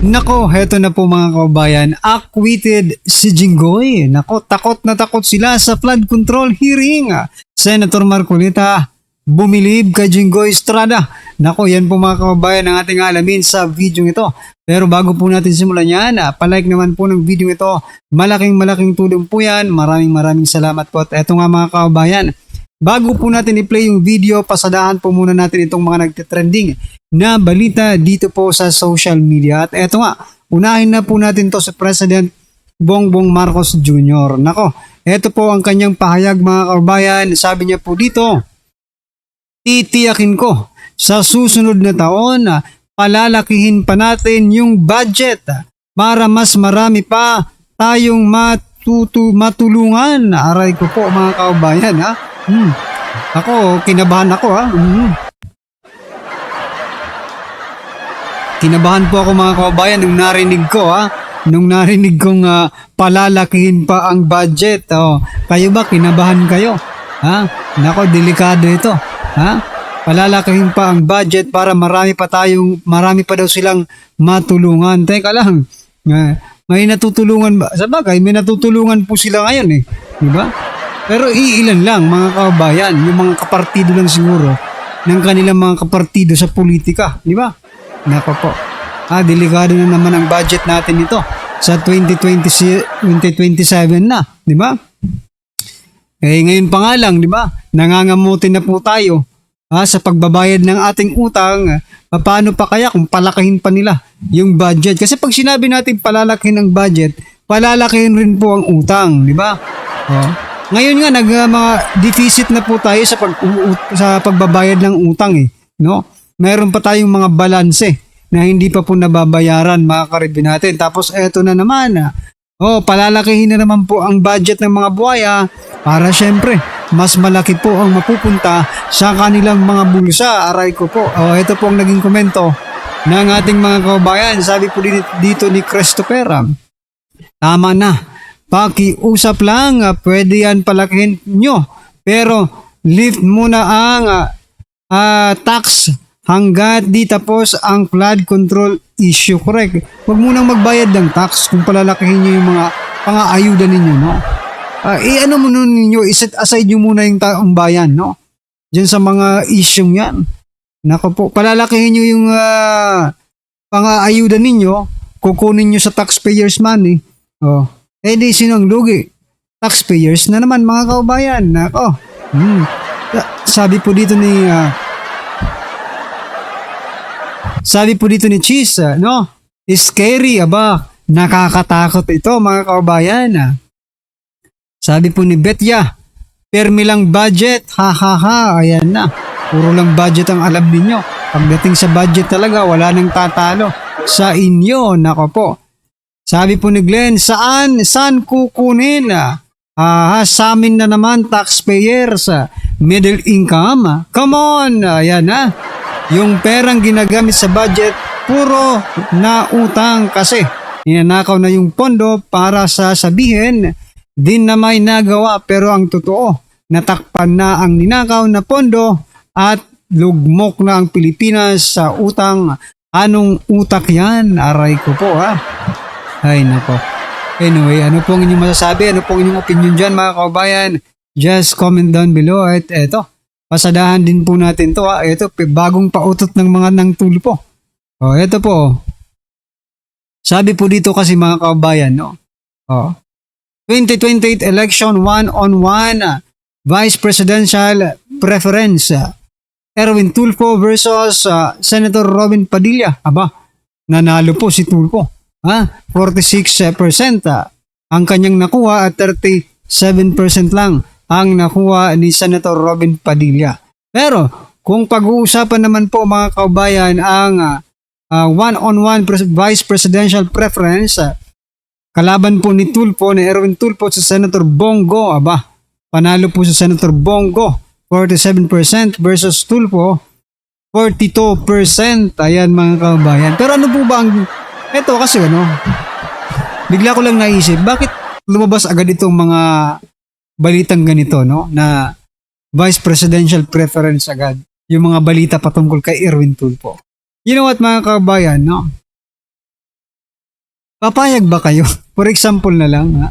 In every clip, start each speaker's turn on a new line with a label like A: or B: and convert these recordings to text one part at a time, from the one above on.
A: Nako, heto na po mga kababayan, acquitted si Jinggoy. Nako, takot na takot sila sa flood control hearing. Senator Marcolita, bumilib kay Jinggoy Estrada. Nako, yan po mga kababayan ang ating alamin sa video ito. Pero bago po natin simulan yan, palike naman po ng video ito. Malaking tulong po yan. Maraming salamat po. At eto nga mga kababayan, bago po natin i-play yung video, pasadahan po muna natin itong mga nagtitrending na balita dito po sa social media. At eto nga, unahin na po natin to sa President Bongbong Marcos Jr. Nako, eto po ang kanyang pahayag mga kababayan. Sabi niya po dito, titiyakin ko sa susunod na taon, palalakihin pa natin yung budget para mas marami pa tayong matulungan. Aray ko po mga kababayan ha. Ako, kinabahan ako ha. Kinabahan po ako mga kababayan nung narinig ko ha. Nung narinig kong palalakihin pa ang budget. Kayo ba, kinabahan kayo? Ha? Nako, delikado ito. Ha? Palalakihin pa ang budget para marami pa daw silang matulungan. Teka lang. May natutulungan ba? Sa bagay, may natutulungan po sila ngayon eh. Diba? Pero iilan lang mga kababayan, yung mga kapartido lang siguro ng kanilang mga kapartido sa politika, di ba? Nako po. Delikado na naman ang budget natin ito sa 2027 na, di ba? Ngayon pa nga lang, di ba? Nangangamutin na po tayo sa pagbabayad ng ating utang. Paano pa kaya kung palakihin pa nila yung budget? Kasi pag sinabi natin palalakihin ang budget, palalakihin rin po ang utang, di ba? Ngayon nga mga deficit na po tayo sa pagbabayad ng utang eh, no? Meron pa tayong mga balanse na hindi pa po nababayaran mga karibin natin. Tapos eto na naman, palalakihin na naman po ang budget ng mga buhaya para syempre mas malaki po ang mapupunta sa kanilang mga bulsa. Aray ko po. Ito po ang naging komento ng ating mga kababayan. Sabi po dito ni Christopher, tama na. Pakiusap lang, pwede yan palakihin nyo. Pero lift muna ang tax hanggat di tapos ang flood control issue. Correct. Huwag munang magbayad ng tax kung palalakihin nyo yung mga pang-aayuda ninyo, no? Ano muna ninyo, iset aside nyo muna yung taong bayan, no? Diyan sa mga issue yan. Nako po, palalakihin nyo yung pang-aayuda ninyo, kukunin nyo sa taxpayers money. Di sino ang lugi? Taxpayers na naman mga kaubayan. Nako. Sabi po dito ni Cheese, no? Scary, aba. Nakakatakot ito mga kaubayan. Sabi po ni Betya, permi lang budget. Ayan na. Puro lang budget ang alam ninyo. Pagdating sa budget talaga, wala nang tatalo sa inyo. Nako po. Sabi po ni Glenn, saan kukunin? Sa amin na naman, taxpayers, middle income. Come on, ayan na. Yung perang ginagamit sa budget, puro na utang kasi ninanakaw na yung pondo para sasabihin din na may nagawa. Pero ang totoo, natakpan na ang ninakaw na pondo at lugmok na ang Pilipinas sa utang. Anong utak yan? Aray ko po ha. Ay nako. Anyway, ano pong inyong masasabi? Ano pong inyong opinion dyan mga kababayan? Just comment down below. At eto, pasadahan din po natin to ha. Ito, bagong pautot ng mga nang tulpo. Eto po. Sabi po dito kasi mga kababayan, no? 2028 election 1-on-1 Vice Presidential Preference. Erwin Tulfo versus Senator Robin Padilla. Aba, nanalo po si Tulfo. 46% ang kanyang nakuha at 37% lang ang nakuha ni Senator Robin Padilla. Pero kung pag-uusapan naman po mga kaubayan ang 1-on-1 Vice Presidential Preference, kalaban po ni Erwin Tulfo sa Senator Bongo, aba, panalo po sa Senator Bongo 47% versus Tulfo 42%. Ayan mga kaubayan. Pero ano po ba ang eto kasi bigla ko lang naisip, bakit lumabas agad itong mga balitang ganito, no? Na Vice Presidential Preference agad. Yung mga balita patungkol kay Erwin Tulfo. You know what mga kabayan, no? Papayag ba kayo? For example na lang, ha?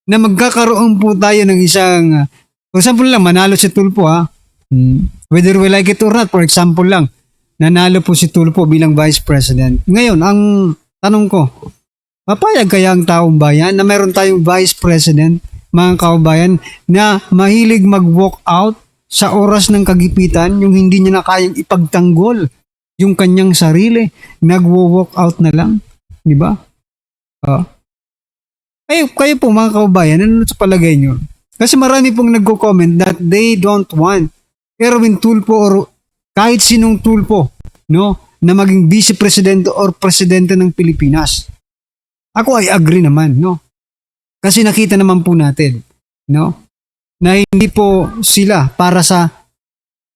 A: Na magkakaroon po tayo ng isang, for example lang, manalo si Tulfo, ha? Whether we like it or not, for example lang, nanalo po si Tulfo bilang Vice President. Ngayon, ang tanong ko, papayag kaya ang taong bayan na meron tayong Vice President, mga kaubayan, na mahilig mag-walk out sa oras ng kagipitan, yung hindi niya na kayang ipagtanggol yung kanyang sarili, nagwo-walk out na lang, di ba? Kayo po mga kaubayan, ano sa palagay nyo? Kasi marami pong nagko-comment that they don't want Erwin Tulfo or kahit sinong Tulfo, no, na maging vice presidente or presidente ng Pilipinas. Ako ay agree naman, no? Kasi nakita naman po natin, no, na hindi po sila para sa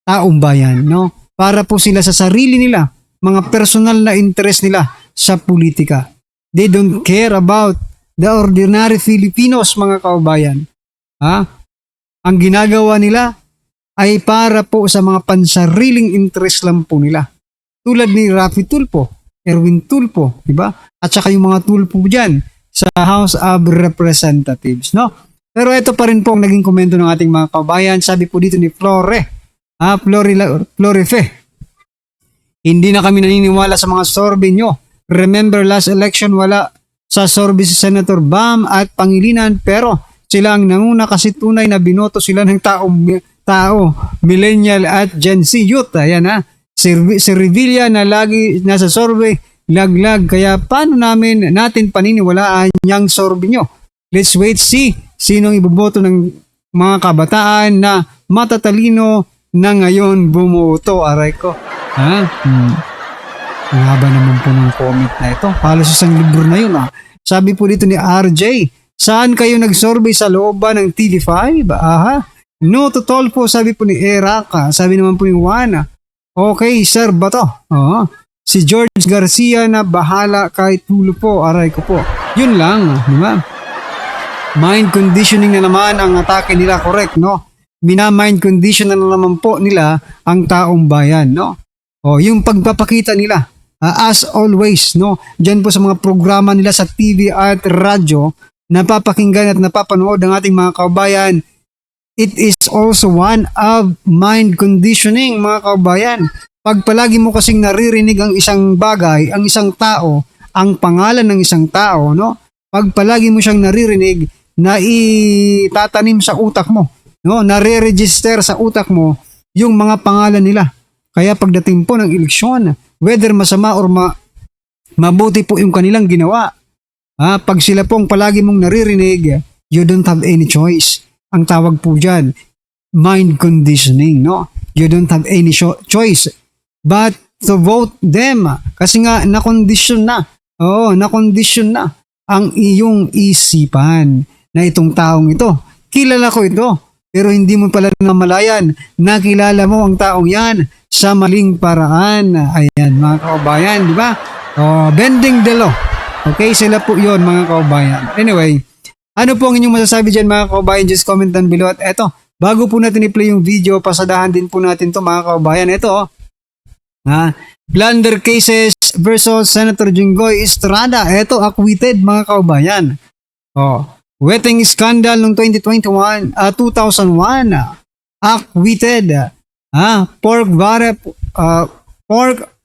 A: taong bayan, no? Para po sila sa sarili nila, mga personal na interest nila sa politika. They don't care about the ordinary Filipinos, mga kaubayan. Ha? Ang ginagawa nila ay para po sa mga pansariling interest lang po nila. Tulad ni Raffy Tulfo, Erwin Tulfo, di ba? At saka yung mga Tulfo dyan sa House of Representatives, no? Pero ito pa rin po ang naging komento ng ating mga kaubayan. Sabi po dito ni Florife, hindi na kami naniniwala sa mga sorbe nyo. Remember last election, wala sa sorbe si Senator Bam at Pangilinan, pero sila ang nanguna kasi tunay na binoto sila ng tao, millennial at Gen Z youth. Ayan ha. Si Revilla na lagi nasa sorbe, laglag. Kaya paano natin paniniwalaan yung sorbe nyo? Let's wait, see sinong iboboto ng mga kabataan na matatalino na ngayon bumoto. Aray ko. Ha? Ang haba naman po ng comment na ito. Halos isang libro na yun, ha. Sabi po dito ni RJ, saan kayo nag-survey sa looban ng TV5? Aha. No to Tulfo, sabi po ni Eraka. Sabi naman po ni Juana, okay, sir ba to? Si George Garcia na bahala kay Tulfo. Aray ko po. Yun lang, di ba? Mind conditioning na naman ang atake nila, correct, no? Mina-mind condition na naman po nila ang taong bayan, no? Yung pagpapakita nila, as always, no? Diyan po sa mga programa nila sa TV at radyo, napapakinggan at napapanood ng ating mga kaubayan, it is also one of mind conditioning, mga kaubayan. Pag palagi mo kasing naririnig ang isang bagay, ang isang tao, ang pangalan ng isang tao, no? Pag palagi mo siyang naririnig, na itatanim sa utak mo, no? Nare-register sa utak mo yung mga pangalan nila. Kaya pagdating po ng eleksyon, whether masama or mabuti po yung kanilang ginawa, pag sila pong palagi mong naririnig, you don't have any choice. Ang tawag po dyan, mind conditioning, no? You don't have any choice but to vote them. Kasi nga, nakondisyon na. Nakondisyon na ang iyong isipan na itong taong ito. Kilala ko ito, pero hindi mo pala namalayan. Nakilala mo ang taong yan sa maling paraan. Ayan, mga kaubayan, di ba? Bending the law. Okay, sila po yon, mga kaubayan. Anyway, ano po ang inyong masasabi dyan, mga kaubayan? Just comment down below. At eto, bago po natin i-play yung video, pasadahan din po natin to, mga kaubayan. Ito, Blunder cases versus Senator Jinggoy Estrada. Ito, acquitted, mga kaubayan. Wetting scandal noong 2001, acquitted. Pork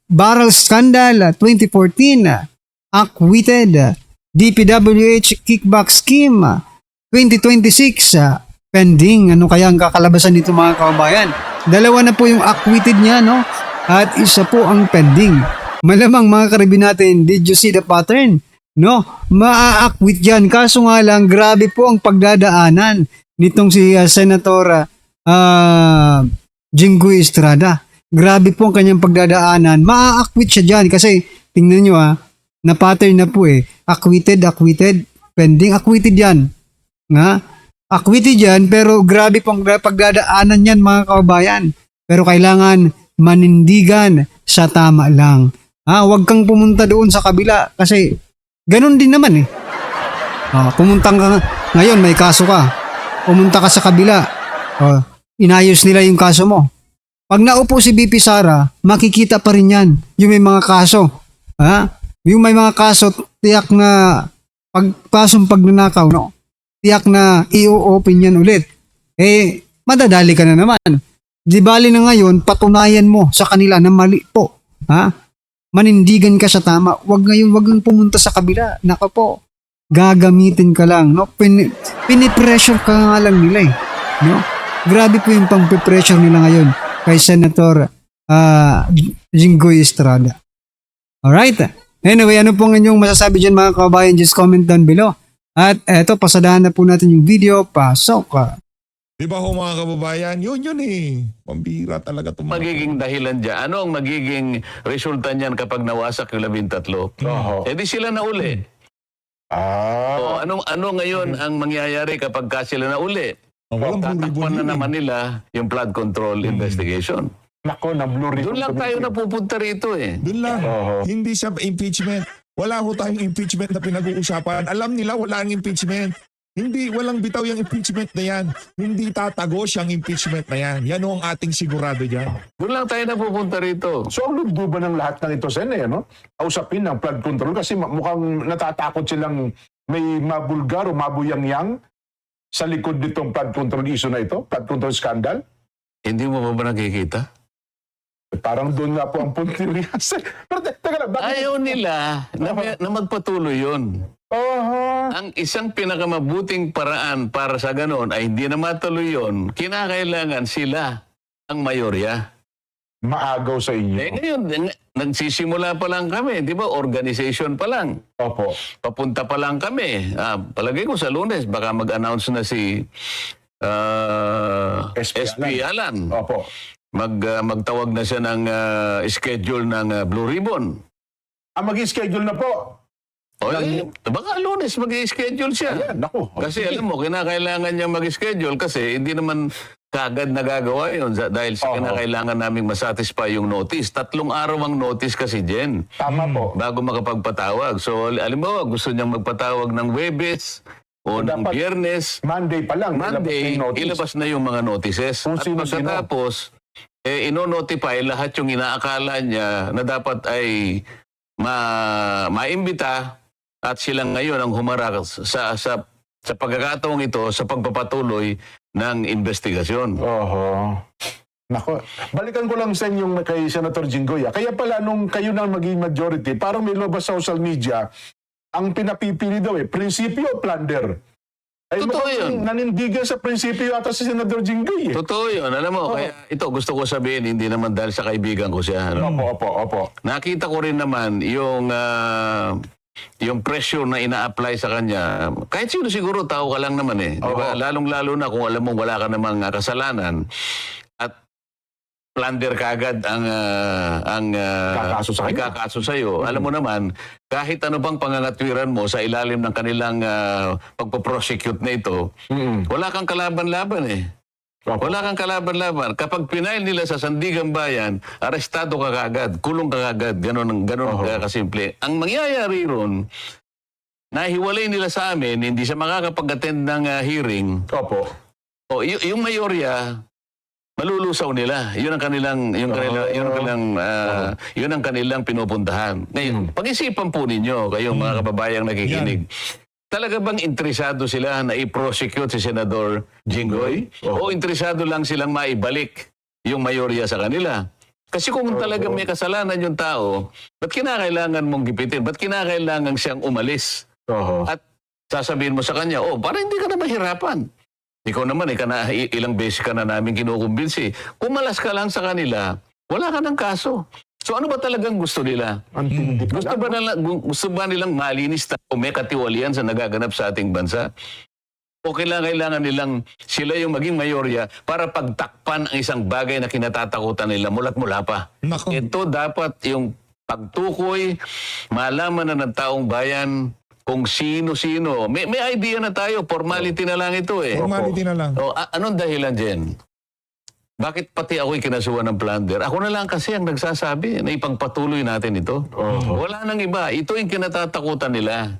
A: barrel scandal 2014, acquitted. DPWH kickback scheme 2026, pending. Ano kaya ang kakalabasan nito, mga kaubayan? Dalawa na po yung acquitted niya, no? At isa po ang pending. Malamang, mga karibin natin, did you see the pattern? No, maa-acquit yan. Kaso nga lang, grabe po ang pagdadaanan nitong si Senator Jinggoy Estrada. Grabe po ang kanyang pagdadaanan. Maa-acquit siya dyan kasi tingnan nyo na pattern na po acquitted, pending, acquitted yan. Acquitted yan, pero grabe po ang pagdadaanan yan, mga kaubayan. Pero kailangan manindigan sa tama lang. Huwag kang pumunta doon sa kabila kasi ganun din naman pumunta ka, ngayon may kaso ka, pumunta ka sa kabila, inayos nila yung kaso mo. Pag naupo si BP Sara, makikita pa rin yan yung may mga kaso. Yung may mga kaso, tiyak na kasong pagnanakaw, no? Tiyak na i-open yan ulit. Madadali ka na naman. Di bali na ngayon, patunayan mo sa kanila na mali po. Ha? Manindigan ka sa tama. Wag kang pumunta sa kabila. Naka po, gagamitin ka lang. No? Pinipressure ka nga lang nila eh. No? Grabe po yung pang-pressure nila ngayon kay Senator Jinggoy Estrada. Alright. Anyway, ano pong inyong masasabi dyan mga kababayan? Just comment down below. At eto, pasadahan na po natin yung video. Pasok ka.
B: Di ba ho mga kababayan? Yun eh. Pambira talaga itong
C: Magiging dahilan dyan. Ano ang magiging resulta niyan kapag nawasak yung 13? Di sila na uli. Ano ngayon ang mangyayari kapag sila na uli?
B: walang blue ribbon
C: Tatakpan na
B: yun eh.
C: naman nila yung flood control investigation.
D: Nako, na blue ribbon.
C: Doon lang tayo napupunta rito eh.
B: Doon lang. Hindi siya impeachment. Wala ho tayong impeachment na pinag-uusapan. Alam nila walang impeachment. Walang bitaw yung impeachment na yan. Hindi tatagos yung impeachment na yan. Yan ho ang ating sigurado dyan.
C: Doon lang tayo napupunta rito.
D: So ang lugduban ng lahat ng ito, Sen, ano? Ausapin ng flood control kasi mukhang natatakot silang may mabulgar o mabuyangyang sa likod nitong flood control issue na ito, flood control scandal.
C: Hindi mo ba nakikita?
D: Parang doon nga po ang punto niya. Pero teka lang, bakit?
C: Ayaw nila na magpatuloy yun. Ang isang pinakamabuting paraan para sa ganon ay hindi na matuloy yun, kinakailangan sila ang mayorya.
D: Maagaw sa inyo.
C: Ngayon, nagsisimula pa lang kami, di ba? Organization pa lang.
D: Opo.
C: Papunta pa lang kami. Palagay ko sa Lunes, baka mag-announce na si SP Alan.
D: Opo.
C: Magtawag na siya ng schedule ng Blue Ribbon.
D: Mag-schedule na po.
C: Baka Lunes mag-schedule siya.
D: Ayan, naku.
C: Kasi alam mo, kinakailangan niya mag-schedule kasi hindi naman kagad nagagawa yun dahil sa kinakailangan naming masatisfy yung notice. 3 araw ang notice kasi, Jen.
D: Tama po.
C: Bago makapagpatawag. So, alam mo, gusto niyang magpatawag ng Webes o ng
D: dapat
C: Biyernes.
D: Monday pa lang.
C: Monday, ilabas na yung mga notices.
D: Kung
C: At
D: sino-sino.
C: pagkatapos, ino-notify lahat yung inaakala niya na dapat ay maimbita at sila ngayon ang humarap sa pagkakataong ito sa pagpapatuloy ng investigasyon.
D: Nako, balikan ko lang sa yung kay Senator Jinggoy. Kaya pala nung kayo na maging majority, parang may lumabas sa social media, ang pinapipili daw prinsipyo o plunder. Ay,
C: Totoo
D: mukhang
C: yun.
D: nanindigan sa prinsipyo ata si Senator Jinggoy.
C: Totoo yun. Alam mo, kaya ito gusto ko sabihin, hindi naman dahil sa kaibigan ko siya. Ano?
D: Opo.
C: Nakita ko rin naman yung pressure na ina-apply sa kanya. Kahit sino siguro, tao ka lang naman eh. Di ba? Lalong-lalo na kung alam mong wala ka namang kasalanan at plunder ka agad ang kakaso sa'yo. Alam mo naman, kahit ano bang pangangatwiran mo sa ilalim ng kanilang pagpo-prosecute na ito, wala kang kalaban-laban eh. Wala kang kalaban-laban. Kapag pinail nila sa Sandigan Bayan, arestado ka kagad, kulong ka kagad, ganon kasimple. Ang mangyayari ron, nahiwalay nila sa amin, hindi siya makakapag-attend ng hearing.
D: Opo.
C: Yung mayorya, malulusaw nila. Yun ang kanilang pinupuntahan. Ngayon, pag-isipan po ninyo, kayong mga kababayang nakikinig. Talaga bang interesado sila na i-prosecute si Senador Jinggoy? O interesado lang silang maibalik yung mayorya sa kanila? Kasi kung talaga may kasalanan yung tao, ba't kinakailangan mong gipitin? Ba't kinakailangan siyang umalis? At sasabihin mo sa kanya, para hindi ka na mahirapan. Ikaw naman, ilang beses ka na namin kinukumbinsi. Kumalas ka lang sa kanila, wala ka ng kaso. So ano ba talagang gusto nila? Gusto ba nilang malinis o may katiwalian sa nagaganap sa ating bansa? O kailangan nilang sila yung maging mayorya para pagtakpan ang isang bagay na kinatatakutan nila mula't mula pa?
B: Nako.
C: Ito dapat yung pagtukoy, malaman na ng taong bayan kung sino-sino. May idea na tayo, formality na lang ito eh.
B: Formality na lang.
C: Anong dahilan dyan? Bakit pati ako'y kinasuhan ng plunder? Ako na lang kasi ang nagsasabi na ipagpatuloy natin ito. Wala nang iba. Ito yung kinatatakutan nila.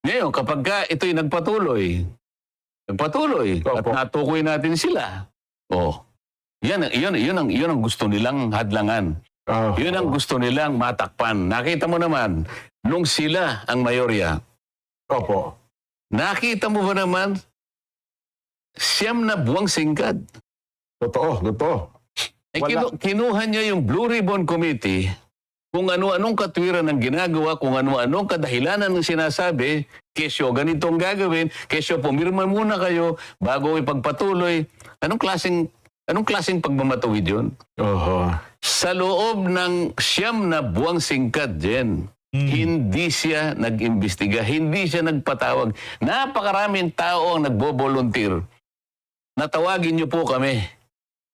C: Ngayon, kapag ito'y nagpatuloy at natukoy natin sila, yun ang gusto nilang hadlangan.
D: Ah,
C: Yun ang gusto nilang matakpan. Nakita mo naman, nung sila ang mayorya,
D: Opo.
C: nakita mo ba naman, 9 buwang singkad.
D: Totoo.
C: Ay,
D: Wala.
C: kinuha niya yung Blue Ribbon Committee, kung ano-anong katwiran ang ginagawa, kung ano-anong kadahilanan ng sinasabi, kesyo ganitong gagawin, kesyo pumirma muna kayo bago ipagpatuloy. Anong klaseng pagmamatuwid yun?
D: Oho.
C: Sa loob ng 9 buwang singkad, Jen, hindi siya nag-imbestiga, hindi siya nagpatawag. Napakaraming tao ang nagbo-volunteer. Natawagin niyo po kami.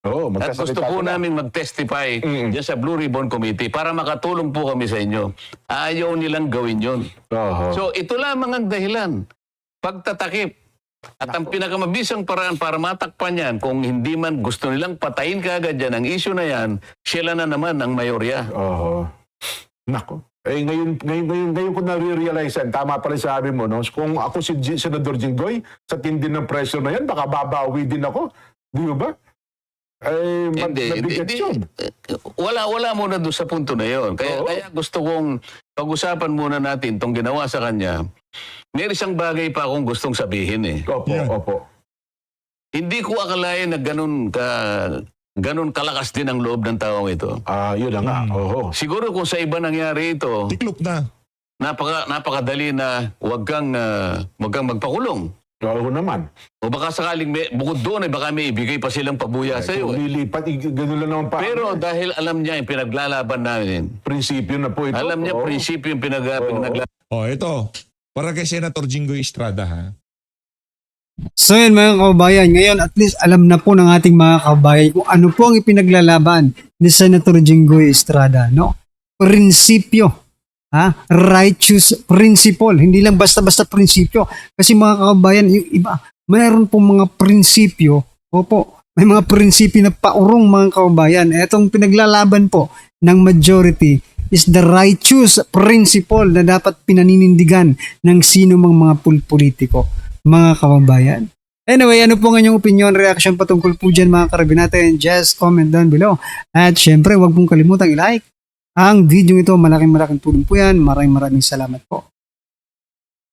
D: Oo,
C: At gusto po namin mag-testify dyan sa Blue Ribbon Committee para makatulong po kami sa inyo. Ayaw nilang gawin yun.
D: Oho.
C: So ito lamang ang dahilan. Pagtatakip. At ang pinakamabisang paraan para matakpan yan, kung hindi man gusto nilang patayin kaagad yan, ang issue na yan, sila na naman ang mayorya.
D: Oho. Nako. Ngayon ko na-realize yan. Tama pa rin sabi mo, no? Kung ako si Senador Jinggoy, sa tindi ng pressure na yan, baka babawi din ako. Di ba? Mabigat yun.
C: Wala muna doon sa punto na yon. Kaya gusto kong pag-usapan muna natin itong ginawa sa kanya. May isang bagay pa akong gustong sabihin eh.
D: Opo.
C: Hindi ko akalain na ganun kalakas din ang loob ng taong ito.
D: Yun na nga. Oho.
C: Siguro kung sa iba nangyari ito,
B: Tiklop na.
C: napakadali na wag kang magpakulong.
D: Oo naman.
C: O baka sakaling bukod doon ay baka may ibigay pa silang pabuya sa iyo.
D: Kung lilipat, gano'n lang naman pa.
C: Pero dahil alam niya yung pinaglalaban namin,
D: prinsipyo na po ito.
C: alam niya
D: Oo.
C: prinsipyo yung pinaglalaban.
B: Ito. Para kay Senator Jinggoy Estrada, ha?
A: So yun mga kababayan, ngayon at least alam na po ng ating mga kababayan kung ano po ang ipinaglalaban ni Senator Jinggoy Estrada, no? Prinsipyo, righteous principle, hindi lang basta-basta prinsipyo. Kasi mga kababayan, yung iba, mayroon pong mga prinsipyo, may mga prinsipyo na paurong mga kababayan. Etong pinaglalaban po ng majority is the righteous principle na dapat pinaninindigan ng sino mang mga politiko, mga kababayan. Anyway, ano po ang inyong opinion, reaction patungkol po dyan mga karabin natin? Just comment down below. At syempre, huwag pong kalimutang i-like ang video ito. Malaking tulong po yan. Maraming salamat po.